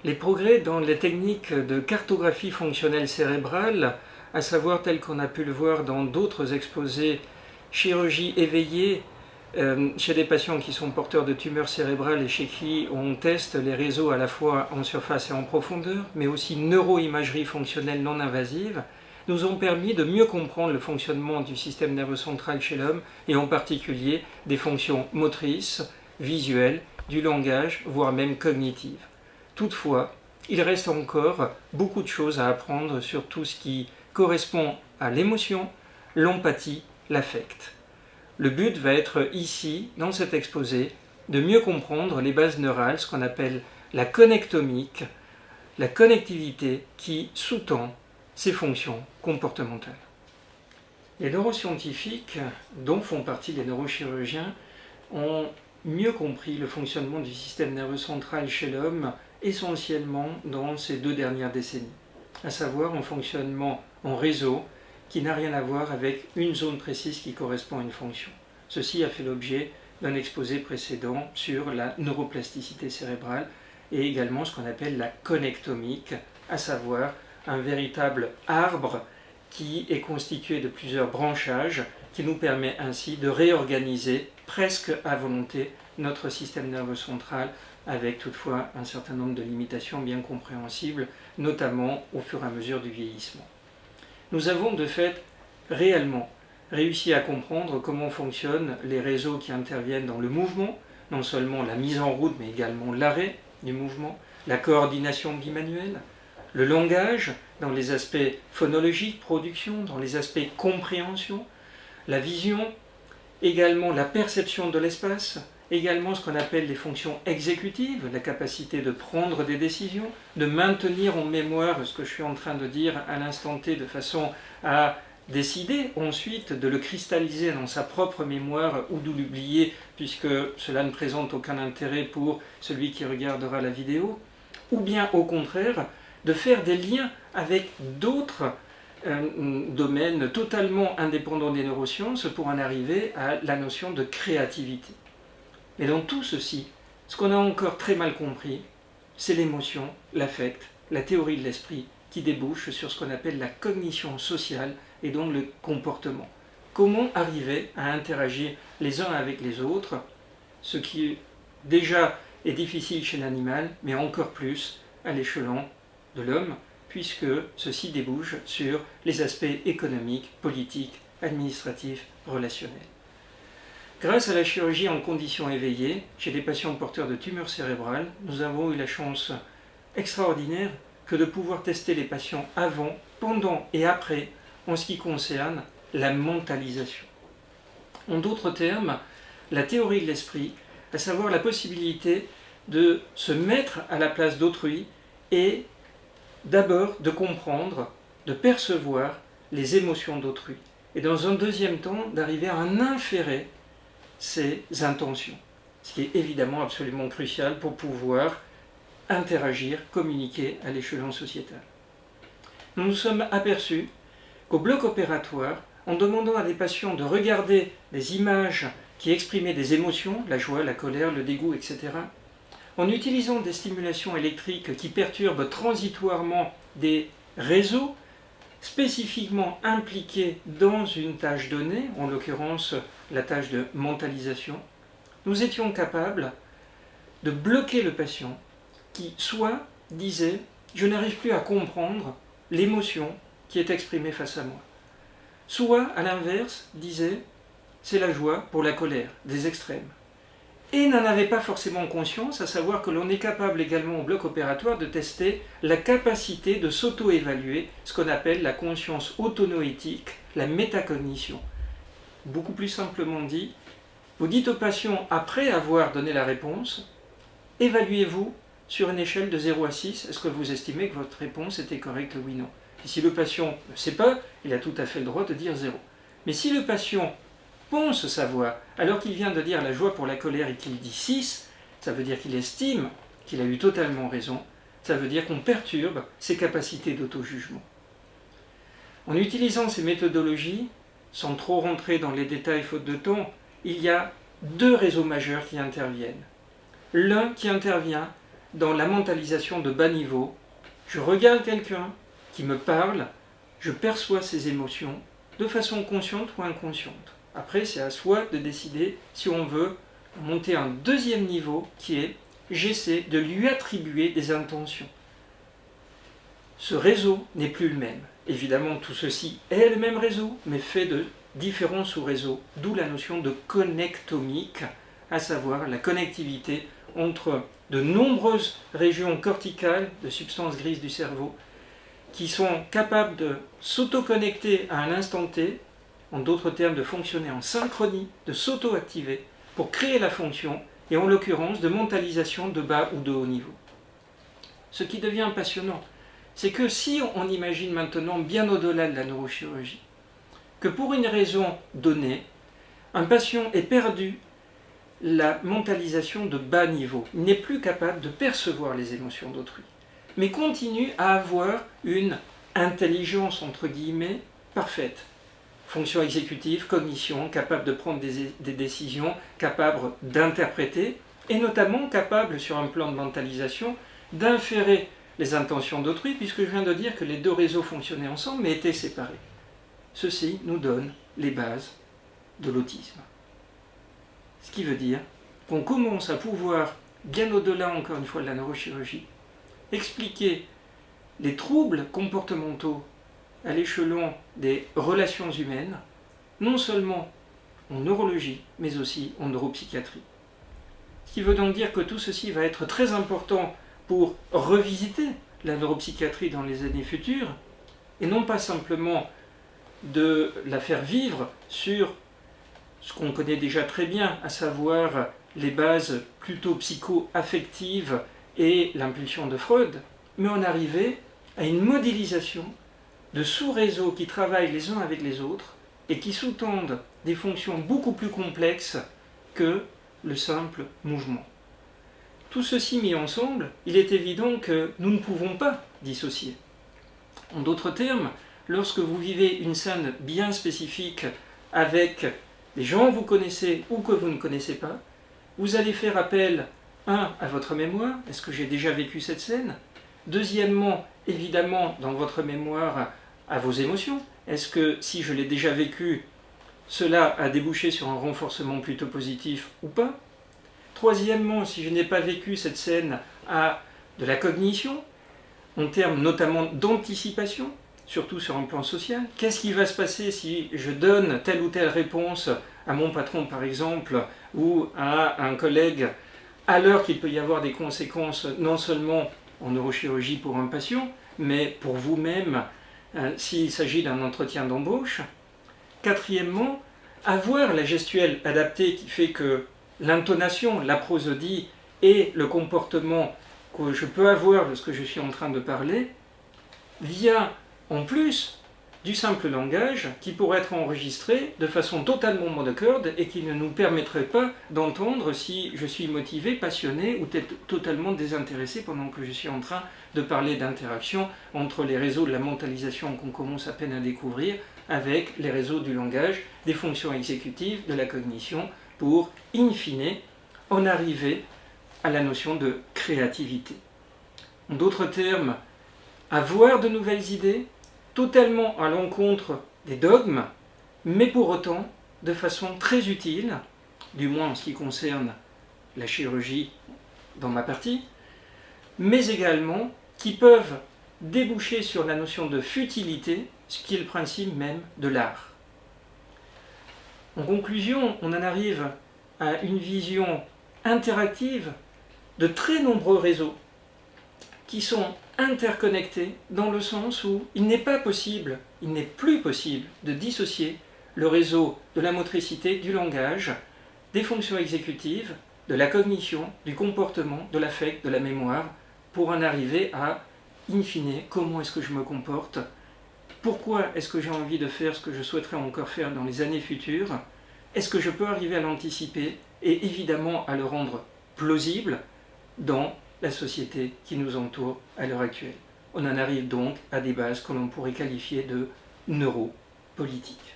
Les progrès dans les techniques de cartographie fonctionnelle cérébrale, à savoir tels qu'on a pu le voir dans d'autres exposés, chirurgie éveillée, chez des patients qui sont porteurs de tumeurs cérébrales et chez qui on teste les réseaux à la fois en surface et en profondeur, mais aussi neuroimagerie fonctionnelle non invasive, nous ont permis de mieux comprendre le fonctionnement du système nerveux central chez l'homme et en particulier des fonctions motrices, visuelles, du langage, voire même cognitives. Toutefois, il reste encore beaucoup de choses à apprendre sur tout ce qui correspond à l'émotion, l'empathie, l'affect. Le but va être ici, dans cet exposé, de mieux comprendre les bases neurales, ce qu'on appelle la connectomique, la connectivité qui sous-tend ces fonctions comportementales. Les neuroscientifiques, dont font partie les neurochirurgiens, ont mieux compris le fonctionnement du système nerveux central chez l'homme essentiellement dans ces 2 dernières décennies, à savoir un fonctionnement en réseau qui n'a rien à voir avec une zone précise qui correspond à une fonction. Ceci a fait l'objet d'un exposé précédent sur la neuroplasticité cérébrale et également ce qu'on appelle la connectomique, à savoir un véritable arbre qui est constitué de plusieurs branchages qui nous permet ainsi de réorganiser presque à volonté notre système nerveux central avec toutefois un certain nombre de limitations bien compréhensibles, notamment au fur et à mesure du vieillissement. Nous avons de fait réellement réussi à comprendre comment fonctionnent les réseaux qui interviennent dans le mouvement, non seulement la mise en route mais également l'arrêt du mouvement, la coordination bimanuelle, le langage dans les aspects phonologiques, production, dans les aspects compréhension, la vision, également la perception de l'espace, également ce qu'on appelle les fonctions exécutives, la capacité de prendre des décisions, de maintenir en mémoire ce que je suis en train de dire à l'instant T de façon à décider ensuite de le cristalliser dans sa propre mémoire ou de l'oublier puisque cela ne présente aucun intérêt pour celui qui regardera la vidéo, ou bien au contraire de faire des liens avec d'autres domaines totalement indépendants des neurosciences pour en arriver à la notion de créativité. Mais dans tout ceci, ce qu'on a encore très mal compris, c'est l'émotion, l'affect, la théorie de l'esprit qui débouche sur ce qu'on appelle la cognition sociale et donc le comportement. Comment arriver à interagir les uns avec les autres, ce qui déjà est difficile chez l'animal, mais encore plus à l'échelon de l'homme, puisque ceci débouche sur les aspects économiques, politiques, administratifs, relationnels. Grâce à la chirurgie en conditions éveillées, chez des patients porteurs de tumeurs cérébrales, nous avons eu la chance extraordinaire que de pouvoir tester les patients avant, pendant et après en ce qui concerne la mentalisation. En d'autres termes, la théorie de l'esprit, à savoir la possibilité de se mettre à la place d'autrui et d'abord de comprendre, de percevoir les émotions d'autrui. Et dans un deuxième temps, d'arriver à en inférer ses intentions, ce qui est évidemment absolument crucial pour pouvoir interagir, communiquer à l'échelon sociétal. Nous nous sommes aperçus qu'au bloc opératoire, en demandant à des patients de regarder des images qui exprimaient des émotions, la joie, la colère, le dégoût, etc., en utilisant des stimulations électriques qui perturbent transitoirement des réseaux spécifiquement impliqués dans une tâche donnée, en l'occurrence la tâche de mentalisation, nous étions capables de bloquer le patient qui soit disait « je n'arrive plus à comprendre l'émotion qui est exprimée face à moi », soit à l'inverse disait « c'est la joie pour la colère », des extrêmes. Et n'en avait pas forcément conscience, à savoir que l'on est capable également au bloc opératoire de tester la capacité de s'auto-évaluer, ce qu'on appelle la conscience autonoétique, la métacognition. Beaucoup plus simplement dit, vous dites au patient, après avoir donné la réponse, évaluez-vous sur une échelle de 0 à 6, est-ce que vous estimez que votre réponse était correcte, oui ou non? Et si le patient ne sait pas, il a tout à fait le droit de dire 0. Mais si le patient pense savoir, alors qu'il vient de dire la joie pour la colère et qu'il dit 6, ça veut dire qu'il estime qu'il a eu totalement raison, ça veut dire qu'on perturbe ses capacités d'auto-jugement. En utilisant ces méthodologies, sans trop rentrer dans les détails faute de temps, il y a 2 réseaux majeurs qui interviennent. L'un qui intervient dans la mentalisation de bas niveau. Je regarde quelqu'un qui me parle, je perçois ses émotions de façon consciente ou inconsciente. Après, c'est à soi de décider si on veut monter un deuxième niveau qui est j'essaie de lui attribuer des intentions. Ce réseau n'est plus le même. Évidemment, tout ceci est le même réseau, mais fait de différents sous-réseaux, d'où la notion de connectomique, à savoir la connectivité entre de nombreuses régions corticales de substances grises du cerveau qui sont capables de s'auto-connecter à un instant T, en d'autres termes de fonctionner en synchronie, de s'auto-activer pour créer la fonction, et en l'occurrence de mentalisation de bas ou de haut niveau. Ce qui devient passionnant, c'est que si on imagine maintenant bien au-delà de la neurochirurgie, que pour une raison donnée, un patient ait perdu la mentalisation de bas niveau, il n'est plus capable de percevoir les émotions d'autrui, mais continue à avoir une intelligence, entre guillemets, parfaite. Fonction exécutive, cognition, capable de prendre des décisions, capable d'interpréter, et notamment capable, sur un plan de mentalisation, d'inférer les intentions d'autrui, puisque je viens de dire que les deux réseaux fonctionnaient ensemble, mais étaient séparés. Ceci nous donne les bases de l'autisme. Ce qui veut dire qu'on commence à pouvoir, bien au-delà encore une fois de la neurochirurgie, expliquer les troubles comportementaux à l'échelon des relations humaines, non seulement en neurologie, mais aussi en neuropsychiatrie. Ce qui veut donc dire que tout ceci va être très important pour revisiter la neuropsychiatrie dans les années futures, et non pas simplement de la faire vivre sur ce qu'on connaît déjà très bien, à savoir les bases plutôt psycho-affectives et l'impulsion de Freud, mais en arriver à une modélisation de sous-réseaux qui travaillent les uns avec les autres et qui sous-tendent des fonctions beaucoup plus complexes que le simple mouvement. Tout ceci mis ensemble, il est évident que nous ne pouvons pas dissocier. En d'autres termes, lorsque vous vivez une scène bien spécifique avec des gens que vous connaissez ou que vous ne connaissez pas, vous allez faire appel, à votre mémoire, est-ce que j'ai déjà vécu cette scène? Deuxièmement, évidemment, dans votre mémoire, à vos émotions. Est-ce que si je l'ai déjà vécu, cela a débouché sur un renforcement plutôt positif ou pas? Troisièmement, si je n'ai pas vécu cette scène, à de la cognition, en termes notamment d'anticipation, surtout sur un plan social. Qu'est-ce qui va se passer si je donne telle ou telle réponse à mon patron, par exemple, ou à un collègue, alors qu'il peut y avoir des conséquences non seulement en neurochirurgie pour un patient, mais pour vous-même s'il s'agit d'un entretien d'embauche. Quatrièmement, avoir la gestuelle adaptée qui fait que l'intonation, la prosodie et le comportement que je peux avoir lorsque je suis en train de parler vient en plus du simple langage qui pourrait être enregistré de façon totalement monocorde et qui ne nous permettrait pas d'entendre si je suis motivé, passionné ou totalement désintéressé pendant que je suis en train de parler d'interaction entre les réseaux de la mentalisation qu'on commence à peine à découvrir avec les réseaux du langage, des fonctions exécutives, de la cognition, pour, in fine, en arriver à la notion de créativité. En d'autres termes, avoir de nouvelles idées, totalement à l'encontre des dogmes, mais pour autant de façon très utile, du moins en ce qui concerne la chirurgie dans ma partie, mais également qui peuvent déboucher sur la notion de futilité, ce qui est le principe même de l'art. En conclusion, on en arrive à une vision interactive de très nombreux réseaux qui sont interconnectés dans le sens où il n'est pas possible, il n'est plus possible de dissocier le réseau de la motricité, du langage, des fonctions exécutives, de la cognition, du comportement, de l'affect, de la mémoire, pour en arriver à, in fine, comment est-ce que je me comporte, pourquoi est-ce que j'ai envie de faire ce que je souhaiterais encore faire dans les années futures, est-ce que je peux arriver à l'anticiper et évidemment à le rendre plausible dans la société qui nous entoure à l'heure actuelle. On en arrive donc à des bases que l'on pourrait qualifier de neuropolitiques.